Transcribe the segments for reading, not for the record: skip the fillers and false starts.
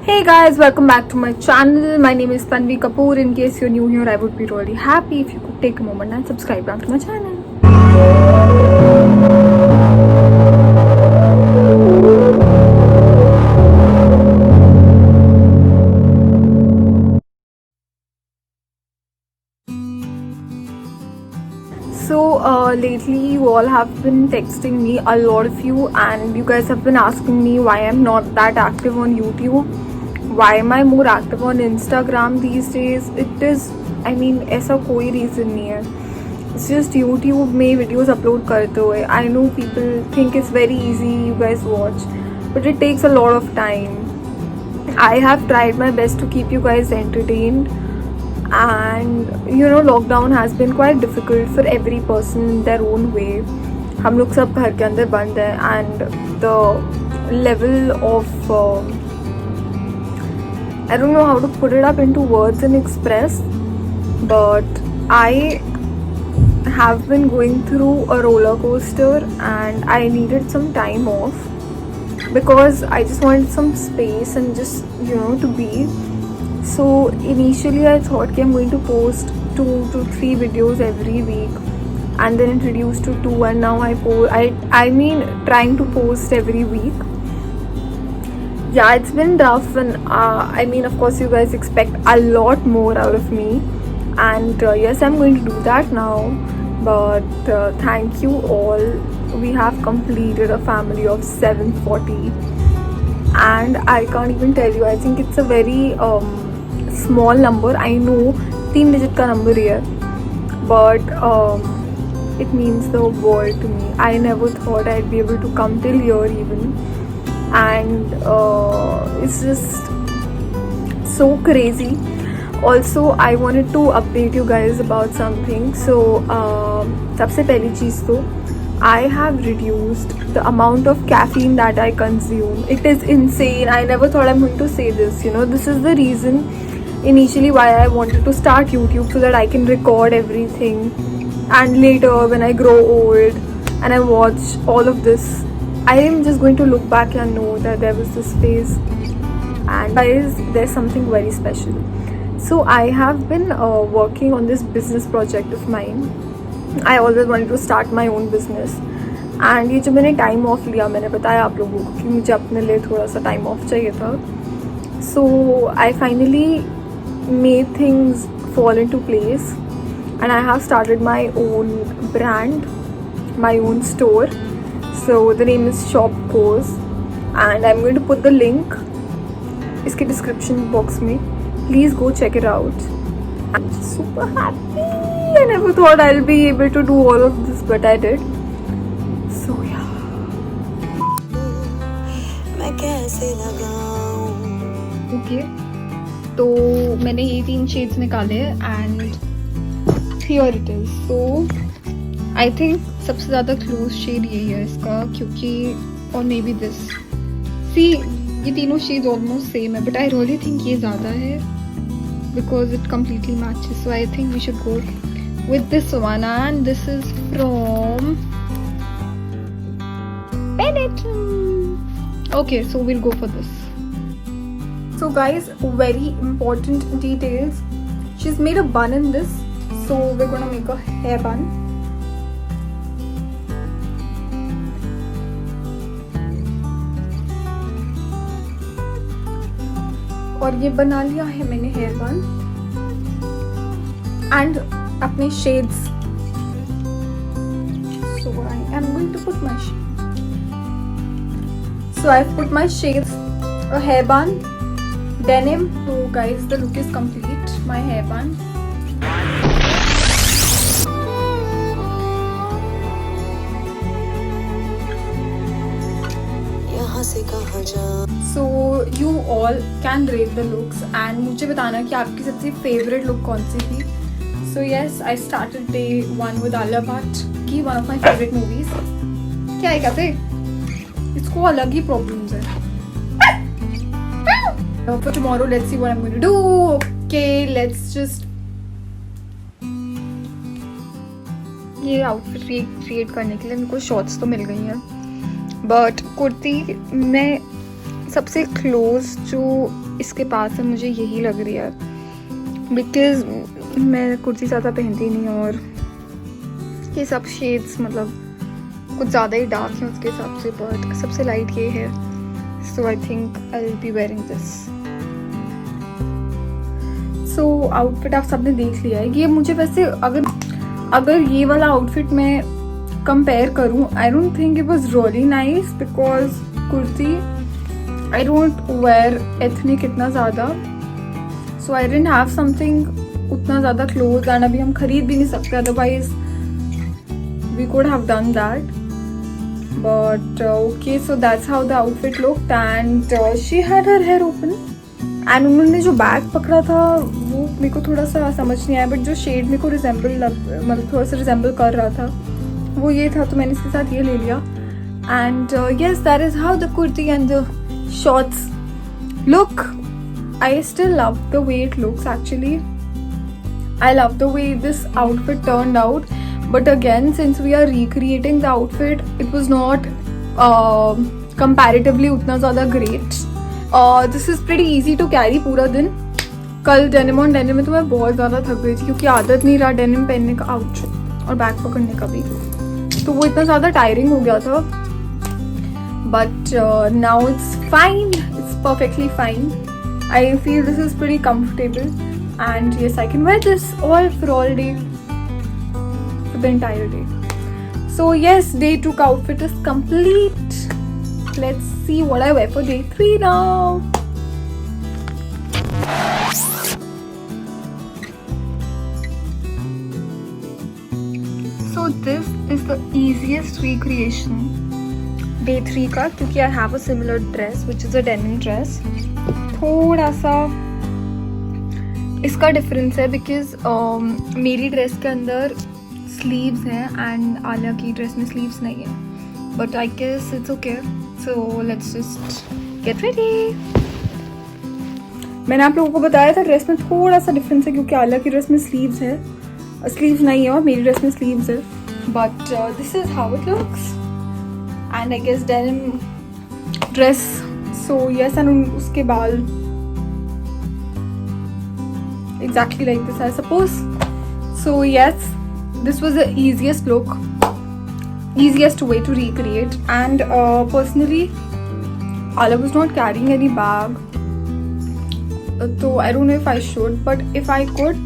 Hey guys, welcome back to my channel. My name is Tanvi Kapoor. In case you're new here, I would be really happy if you could take a moment and subscribe down to my channel. Lately you all have been texting me, a lot of you, and you guys have been asking me why I'm not that active on YouTube. Why am I more active on Instagram these days? ऐसा कोई reason नहीं है. It's just YouTube में videos upload करते हुए. I know people think it's very easy, you guys watch, but it takes a lot of time. I have tried my best to keep you guys entertained, and lockdown has been quite difficult for every person in their own way. हम लोग सब घर के अंदर बंद हैं, and the level of I don't know how to put it up into words and express, but I have been going through a roller coaster and I needed some time off because I just wanted some space and just to be. So initially I thought I'm going to post 2 to 3 videos every week, and then it reduced to 2, and now I mean trying to post every week. Yeah, it's been tough, and I mean, of course you guys expect a lot more out of me, and yes, I'm going to do that now. But thank you all. We have completed a family of 740, and I can't even tell you, I think it's a very small number. I know 3 digit ka number here, but it means the world to me. I never thought I'd be able to come till here even, and it's just so crazy. Also, I wanted to update you guys about something. So सबसे पहली चीज़ तो I have reduced the amount of caffeine that I consume. It is insane. I never thought I'm going to say this. This is the reason initially why I wanted to start YouTube, so that I can record everything, and later when I grow old and I watch all of this, I am just going to look back and know that there was this phase. And guys, there's something very special. So I have been working on this business project of mine. I always wanted to start my own business, and ये जो मैंने time of लिया, मैंने बताया आप लोगों को कि मुझे अपने लिए थोड़ा सा टाइम ऑफ चाहिए था. So I finally made things fall into place, and I have started my own brand, my own store. So the name is Shop Course, and I'm going to put the link इसके description box में. Please go check it out. I'm just super happy. I never thought I'll be able to do all of this, but I did. So yeah. Okay. तो मैंने ये 3 shades निकाले and here it is. So I think सबसे ज़्यादा close shade यही है इसका, क्योंकि और मे बी दिस. See, ये तीनों शेड्स ऑलमोस्ट सेम है, but I really think ये ज़्यादा है because it completely matches. So I think we should go with this one, and this is from Benetton. Okay, so we'll go for this. So guys, very important details. She's made a bun in this, so we're gonna make a hair bun. और ये बना लिया है मैंने hair बन and अपने shades. So I am going to put my so I've put my shades, a hair bun, denim. So guys, the look is complete. My hair bun. So you all can rate the looks and मुझे बताना कि आपकी सबसे favourite look कौन सी थी. So yes, I started day 1 with Alia Bhatt की one of my favorite movies. क्या है कहते? इसको अलग ही प्रॉब्लम्स है. For tomorrow, let's see what I'm going to do. Okay, let's just ये आउटफिट क्रिएट करने के लिए मेरे को शॉर्ट्स तो मिल गई हैं, बट कुर्ती में सबसे क्लोज जो इसके पास है मुझे यही लग रही है, बिकॉज मैं कुर्ती ज़्यादा पहनती नहीं हूँ और ये सब शेड्स मतलब कुछ ज़्यादा ही डार्क है उसके हिसाब से, बट सबसे लाइट ये है, so I think I will be wearing this. So outfit आप सबने देख लिया है। ये मुझे वैसे अगर ये वाला आउटफिट मैं कंपेयर करूँ, I don't think it was really nice, because kurti I don't wear ethnic इतना ज़्यादा, सो आई डिडंट हैव समथिंग उतना ज़्यादा क्लोज, एंड अभी हम खरीद भी नहीं सकते, otherwise we could have done that, but okay. So that's how the outfit looked, and she had her hair open, and उन्होंने जो बैग पकड़ा था वो मेरे को थोड़ा सा समझ नहीं आया, बट जो शेड मेरे को मतलब थोड़ा सा रिजेंबल कर रहा था वो ये था, तो मैंने इसके साथ ये ले लिया। And yes, that is how the kurti and the shorts look. I still love the way it looks actually, I love the way this outfit turned out, but again since we are recreating the outfit it was not comparatively उतना ज़्यादा great. This is pretty easy to carry पूरा दिन। कल denim on denim में तो मैं बहुत ज़्यादा थक गई थी क्योंकि आदत नहीं रहा डेनिम पहनने का, आउच, और बैग पकड़ने का भी, तो वो इतना ज़्यादा टायरिंग हो गया था, but now it's fine, it's perfectly fine. I feel this is pretty comfortable and yes I can wear this all day, the entire day. So yes, day 2 का outfit is complete. Let's see what I wear for day 3 now. So this is the easiest recreation day 3 का, क्योंकि I have a similar dress which is a denim dress. थोड़ा सा इसका difference है because मेरी dress के अंदर sleeves हैं एंड आलिया की ड्रेस में स्लीव्स नहीं है, but I guess it's okay, so let's just get ready. मैंने आप लोगों को बताया था ड्रेस में थोड़ा सा डिफरेंस है क्योंकि आलिया की ड्रेस में स्लीव्स है, स्लीव्स नहीं है, और मेरी ड्रेस में स्लीव्स है, but this is how it looks and I guess denim dress, so yes, and उसके बाल exactly like this I suppose. So yes, this was the easiest look, easiest way to recreate, and personally Ala was not carrying any bag, so I don't know if I should, but if I could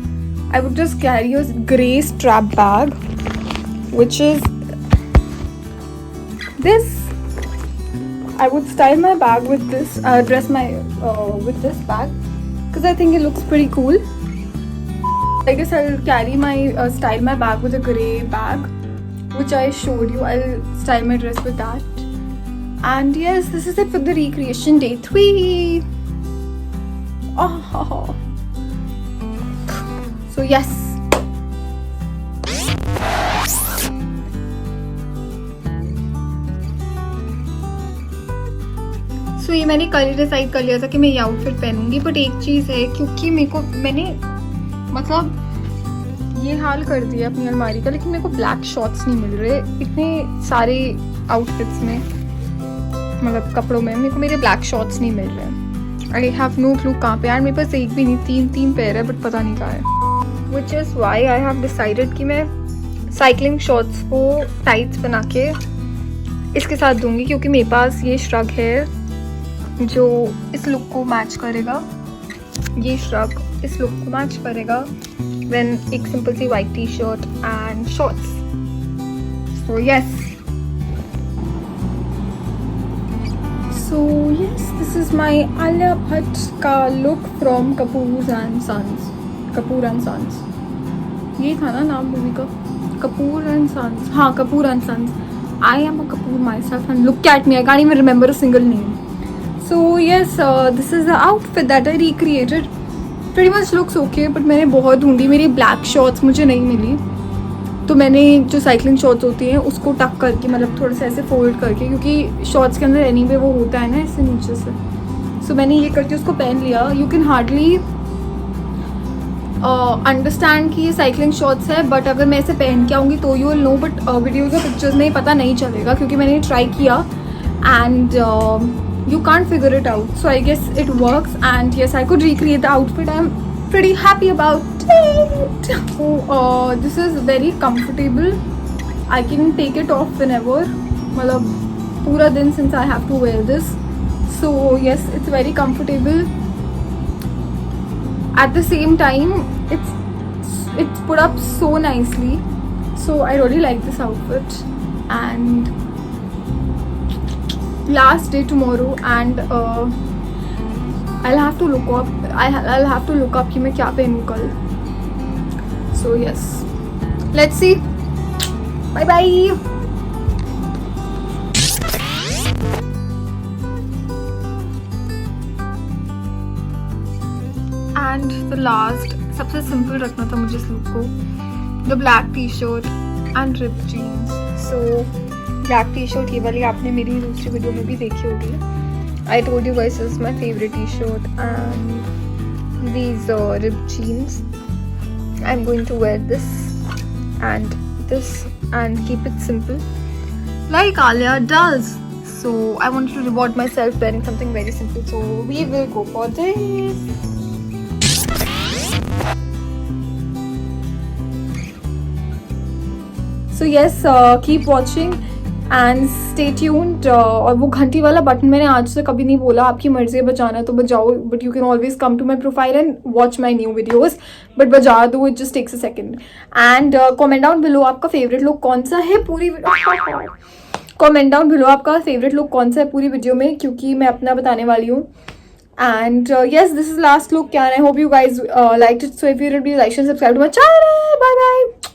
I would just carry a grey strap bag, which is this. I would style my bag with this, dress my with this bag because I think it looks pretty cool. I guess I'll carry my style my bag with a grey bag, which I showed you. I'll style my dress with that. And yes, this is it for the recreation day 3. Oh. So yes. So ये मैंने कल decide कर लिया था कि मैं ये outfit पहनूंगी, but एक चीज़ है, क्योंकि मैंने मतलब ये हाल कर दिया अपनी अलमारी का, लेकिन मेरे को ब्लैक शॉर्ट्स नहीं मिल रहे इतने सारे आउटफिट्स में, मतलब कपड़ों में मेरे को मेरे ब्लैक शॉर्ट्स नहीं मिल रहे। आई हैव नो क्लू कहाँ पे, यार मेरे पास एक भी नहीं, तीन पेयर है, बट पता नहीं कहाँ है, which is why I have decided कि मैं साइकिलिंग शॉर्ट्स को टाइट्स बना के इसके साथ दूंगी, क्योंकि मेरे पास ये श्रग है जो इस लुक को मैच करेगा, ये श्रग इस लुक को मैच करेगा व्हेन एक सिंपल सी white t shirt and shorts. So yes, this is my Alia Bhatt का look from Kapoor and sons. ये था ना नाम मूवी का, कपूर एंड सन्स, हाँ Kapoor and sons. I am a Kapoor myself and look at me, I can't even remember a single name. So yes, this is the outfit that I recreated. Pretty much looks okay, but मैंने बहुत ढूंढी, मेरी black shorts मुझे नहीं मिली, तो मैंने जो cycling shorts होती हैं उसको टक करके, मतलब थोड़ा सा ऐसे फोल्ड करके, क्योंकि शॉर्ट्स के अंदर एनी वे वो होता है ना ऐसे नीचे से, सो मैंने ये करके उसको पहन लिया। यू कैन हार्डली अंडरस्टैंड कि ये साइकिलिंग शॉर्ट्स है, बट अगर मैं इसे पहन के आऊँगी तो you will know, but videos और पिक्चर्स में पता नहीं चलेगा, क्योंकि मैंने ट्राई किया and you can't figure it out. So I guess it works, and yes, I could recreate the outfit. I'm pretty happy about it. So this is very comfortable. I can take it off whenever, मतलब पूरा दिन since I have to wear this. So yes, it's very comfortable. At the same time, it's put up so nicely. So I really like this outfit. And last day tomorrow, and I'll have to look up. I'll have to look up कि मैं क्या पहनूँ कल. So yes, let's see. Bye bye. And the last, सबसे simple रखना था मुझे इस look को. The black t-shirt and ripped jeans. So black t-shirt ये वाली आपने मेरी दूसरी वीडियो में भी देखी होगी. I told you guys this is my favorite t-shirt, and these ripped jeans. I'm going to wear this and this and keep it simple like Alia does. So I wanted to reward myself wearing something very simple. So we will go for this. So yes, keep watching and stay tuned. और वो घंटी वाला button मैंने आज से कभी नहीं बोला. आपकी मर्जी है बजाना तो बजाओ, but you can always come to my profile and watch my new videos. But बजा दो, it just takes a second. And comment down below आपका favorite look कौन सा है पूरी comment down below आपका favorite look कौन सा है पूरी वीडियो में, क्योंकि मैं अपना बताने वाली हूँ. And yes, this is last look and I hope you guys liked it. So if you did, please like and subscribe to my channel. Bye bye.